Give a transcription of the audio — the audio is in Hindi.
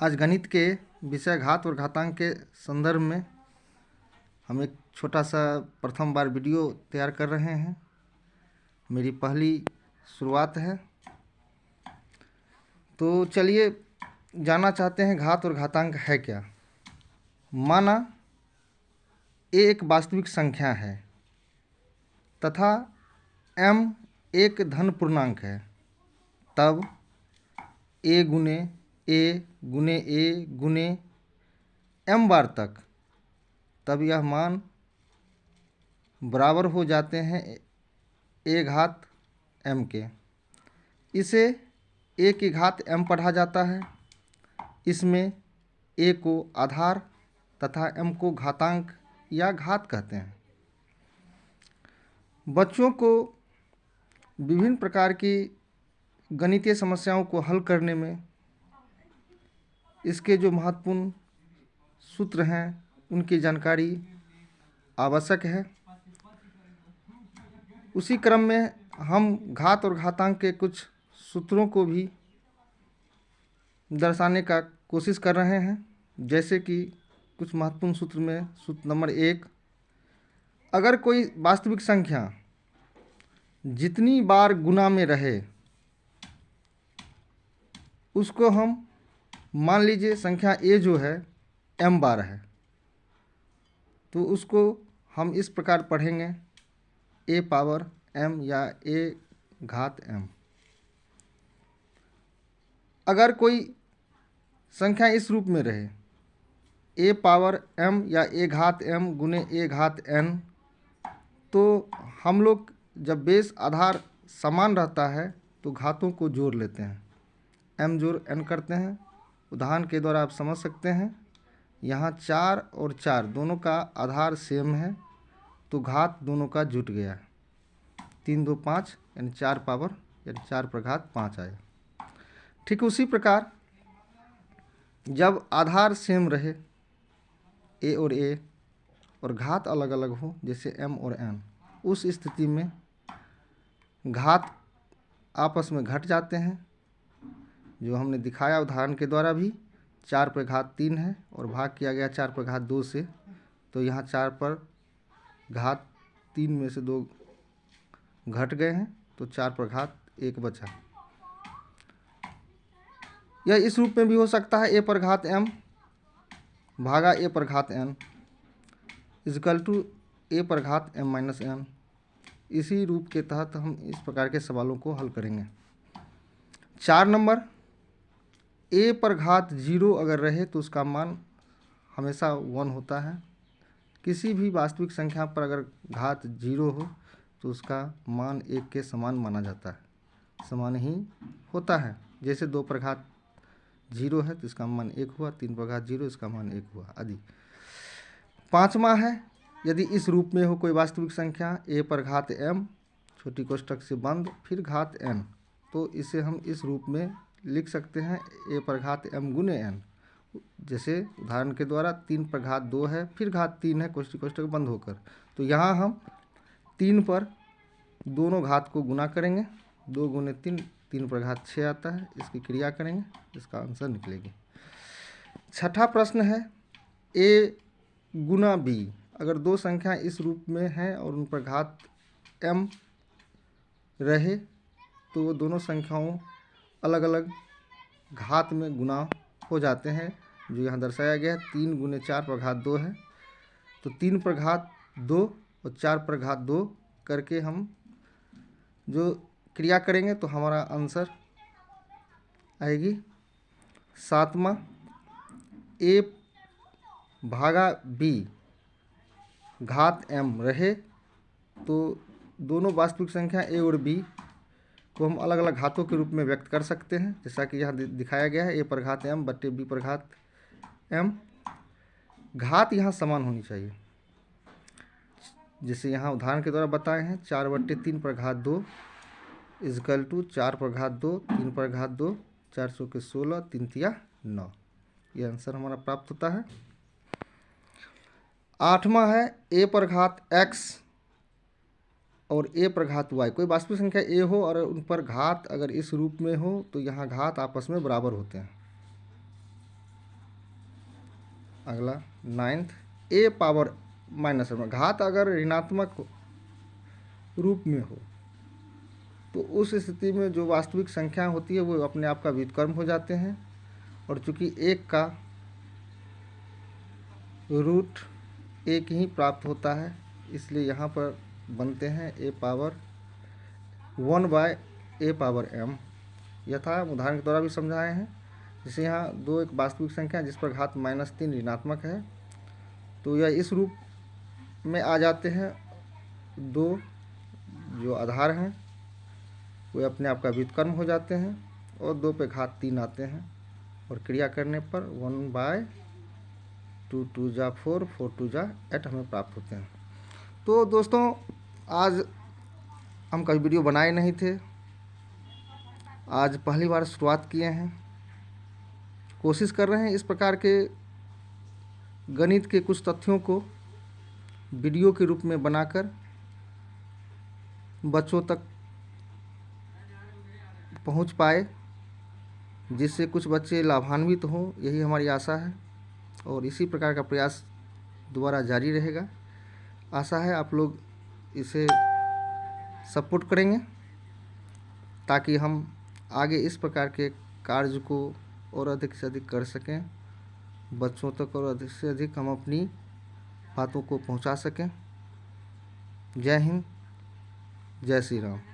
आज गणित के विषय घात और घातांक के संदर्भ में हम एक छोटा सा प्रथम बार वीडियो तैयार कर रहे हैं। मेरी पहली शुरुआत है, तो चलिए जानना चाहते हैं घात और घातांक है क्या। माना ए एक वास्तविक संख्या है तथा m एक धन पूर्णांक है, तब a गुने a गुने m बार तक तब यह मान बराबर हो जाते हैं a घात m के। इसे a की घात m पढ़ा जाता है। इसमें a को आधार तथा m को घातांक या घात कहते हैं। बच्चों को विभिन्न प्रकार की गणितीय समस्याओं को हल करने में इसके जो महत्वपूर्ण सूत्र हैं उनकी जानकारी आवश्यक है। उसी क्रम में हम घात और घातांक के कुछ सूत्रों को भी दर्शाने का कोशिश कर रहे हैं। जैसे कि कुछ महत्वपूर्ण सूत्र में सूत्र नंबर 1, अगर कोई वास्तविक संख्या जितनी बार गुना में रहे उसको हम मान लीजिए संख्या a जो है m बार है, तो उसको हम इस प्रकार पढ़ेंगे a पावर m या a घात m। अगर कोई संख्या इस रूप में रहे a पावर m या a घात m गुने a घात n, तो हम लोग जब बेस आधार समान रहता है तो घातों को जोड़ लेते हैं, m जोड़ n करते हैं। उदाहरण के द्वारा आप समझ सकते हैं, यहाँ 4 और 4 दोनों का आधार सेम है तो घात दोनों का जुट गया, 3 2 5 यानी 4 पावर यानी 4 पर घात 5 आया। ठीक उसी प्रकार जब आधार सेम रहे a और घात अलग अलग हो जैसे m और n, उस स्थिति में घात आपस में घट जाते हैं, जो हमने दिखाया उदाहरण के द्वारा भी। 4 पर घात 3 है और भाग किया गया 4 पर घात 2 से, तो यहाँ 4 पर घात 3 में से 2 घट गए हैं तो 4 पर घात 1 बचा। यह इस रूप में भी हो सकता है a पर घात m भागा a पर घात n इजकल टू a पर घात m माइनस n। इसी रूप के तहत हम इस प्रकार के सवालों को हल करेंगे। 4 नंबर, a पर घात 0 अगर रहे तो उसका मान हमेशा 1 होता है। किसी भी वास्तविक संख्या पर अगर घात 0 हो तो उसका मान 1 के समान माना जाता है, समान ही होता है। जैसे 2 पर घात 0 है तो इसका मान 1 हुआ, 3 पर घात 0 इसका मान 1 हुआ आदि। 5वां है, यदि इस रूप में हो कोई वास्तविक संख्या a पर घात m छोटी कोष्ठक से बंद फिर घात n, तो इसे हम इस रूप में लिख सकते हैं a पर घात m गुने n। जैसे उदाहरण के द्वारा 3 पर घात 2 है फिर घात 3 है कोष्ठक बंद होकर, तो यहाँ हम 3 पर दोनों घात को गुना करेंगे, 2 गुने 3 3 पर घात 6 आता है, इसकी क्रिया करेंगे, इसका आंसर निकलेगी। 6ठा प्रश्न है, a गुना b, अगर दो संख्या इस रूप में हैं और उन पर घात m रहे तो वो दोनों संख्याओं अलग अलग घात में गुना हो जाते हैं, जो यहाँ दर्शाया गया है। 3 गुने 4 पर घात 2 है तो 3 पर घात 2 और 4 पर घात 2 करके हम जो क्रिया करेंगे तो हमारा आंसर आएगी। 7वां, a भागा b घात m रहे तो दोनों वास्तविक संख्या a और b को हम अलग अलग घातों के रूप में व्यक्त कर सकते हैं, जैसा कि यहाँ दिखाया गया है a पर घात m बट्टे b पर घात m। घात यहाँ समान होनी चाहिए, जैसे यहाँ उदाहरण के द्वारा बताए हैं 4 बट्टे 3 पर घात 2 इजकल टू 4 पर घात 2 3 पर घात 2 400 के 16 3 तिया 9, ये आंसर हमारा प्राप्त होता है। 8वां है, a पर घात x और a पर घात y, कोई वास्तविक संख्या a हो और उन पर घात अगर इस रूप में हो तो यहाँ घात आपस में बराबर होते हैं। अगला 9th a power minus m, घात अगर ऋणात्मक रूप में हो तो उस स्थिति में जो वास्तविक संख्या होती है वो अपने आप का व्युत्क्रम हो जाते हैं, और चूंकि 1 का रूट 1 ही प्राप्त होता है इसलिए यहाँ पर बनते हैं a power 1/a power m। यथा हम उदाहरण के द्वारा भी समझाए हैं। जैसे यहाँ 2 एक वास्तविक संख्या जिस पर घात -3 ऋणात्मक है, तो यह इस रूप में आ जाते हैं। 2 जो आधार हैं वे अपने आप का व्युत्क्रम हो जाते हैं और 2 पे घात 3 आते हैं, और क्रिया करने पर 1/2 2 जा 4 4 2 जा 8 हमें प्राप्त होते हैं। तो दोस्तों आज हम कभी वीडियो बनाए नहीं थे, आज पहली बार शुरुआत किए हैं। कोशिश कर रहे हैं इस प्रकार के गणित के कुछ तथ्यों को वीडियो के रूप में बनाकर बच्चों तक पहुंच पाए, जिससे कुछ बच्चे लाभान्वित हों, यही हमारी आशा है। और इसी प्रकार का प्रयास दोबारा जारी रहेगा। आशा है आप लोग इसे सपोर्ट करेंगे ताकि हम आगे इस प्रकार के कार्य को और अधिक से अधिक कर सकें, बच्चों तक और अधिक से अधिक हम अपनी बातों को पहुंचा सकें। जय हिंद, जय श्री राम।